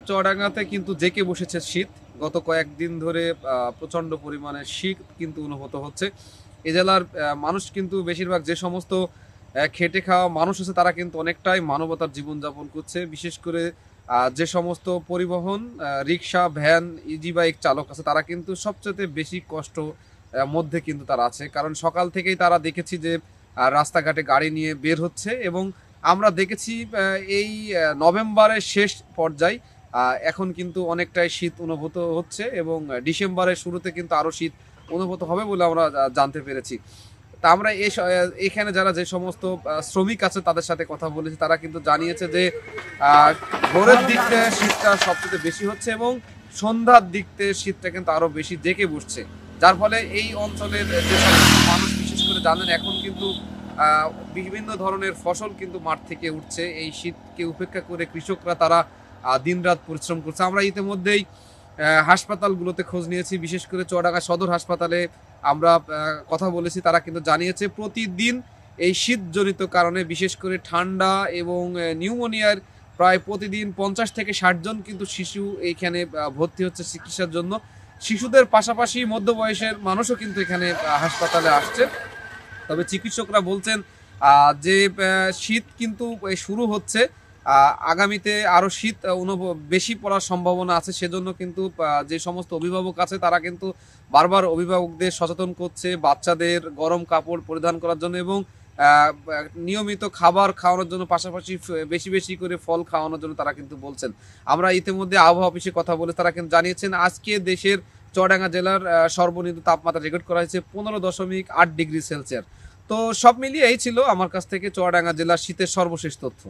চুয়াডাঙ্গাতে কিন্তু জেঁকে বসেছে শীত। গত কয়েকদিন ধরে প্রচণ্ড পরিমাণে শীত কিন্তু অনুভূত হচ্ছে। এ জেলার মানুষ কিন্তু বেশিরভাগ যে সমস্ত খেটে খাওয়া মানুষ আছে তারা কিন্তু অনেকটাই মানবতার জীবনযাপন করছে। বিশেষ করে যে সমস্ত পরিবহন রিক্সা, ভ্যান, ইজি বাইক চালক আছে তারা কিন্তু সবচাইতে বেশি কষ্ট মধ্যে কিন্তু তারা আছে। কারণ সকাল থেকেই তারা দেখেছি যে রাস্তাঘাটে গাড়ি নিয়ে বের হচ্ছে এবং আমরা দেখেছি এই নভেম্বরের শেষ পর্যায় এখন কিন্তু অনেকটাই শীত অনুভূত হচ্ছে এবং ডিসেম্বরের শুরুতে কিন্তু আরো শীত অনুভূত হবে বলে আমরা জানতে পেরেছি। তা আমরা এখানে যারা যে সমস্ত শ্রমিক আছে তাদের সাথে কথা বলেছি, তারা কিন্তু জানিয়েছে যে আহ, ভোরের দিক থেকে শীতটা সবচেয়ে বেশি হচ্ছে এবং সন্ধ্যার দিক থেকে শীতটা কিন্তু আরো বেশি জেঁকে বসছে। যার ফলে এই অঞ্চলের যে সমস্ত মানুষ বিশেষ করে জানেন এখন কিন্তু আহ, বিভিন্ন ধরনের ফসল কিন্তু মাঠ থেকে উঠছে। এই শীতকে উপেক্ষা করে কৃষকরা তারা দিনরাত পরিশ্রম করছে। আমরা ইতিমধ্যেই হাসপাতালগুলোতে খোঁজ নিয়েছি, বিশেষ করে চুয়াডাঙ্গা সদর হাসপাতালে আমরা কথা বলেছি। তারা কিন্তু জানিয়েছে প্রতিদিন এই শীতজনিত কারণে বিশেষ করে ঠান্ডা এবং নিউমোনিয়ার প্রায় প্রতিদিন 50 থেকে 60 জন কিন্তু শিশু এইখানে ভর্তি হচ্ছে চিকিৎসার জন্য। শিশুদের পাশাপাশি মধ্য বয়সের মানুষও কিন্তু এখানে হাসপাতালে আসছে। তবে চিকিৎসকরা বলছেন যে শীত কিন্তু শুরু হচ্ছে, আগামীতে আরো শীত বেশি পড়ার সম্ভাবনা আছে। সেজন্য কিন্তু যে সমস্ত অভিভাবক আছে তারা কিন্তু বারবার অভিভাবকদের সচেতন করছে বাচ্চাদের গরম কাপড় পরিধান করার জন্য এবং নিয়মিত খাবার খাওয়ানোর জন্য, পাশাপাশি বেশি বেশি করে ফল খাওয়ানোর জন্য তারা কিন্তু বলছেন। আমরা ইতিমধ্যে আবহাওয়া অফিসে কথা বলে তারা কিন্তু জানিয়েছেন আজকে দেশের চুয়াডাঙ্গা জেলার সর্বনিম্ন তাপমাত্রা রেকর্ড করা হয়েছে 15.8 ডিগ্রি সেলসিয়াস। তো সব মিলিয়ে এই ছিল আমার কাছ থেকে চুয়াডাঙ্গা জেলার শীতের সর্বশেষ তথ্য।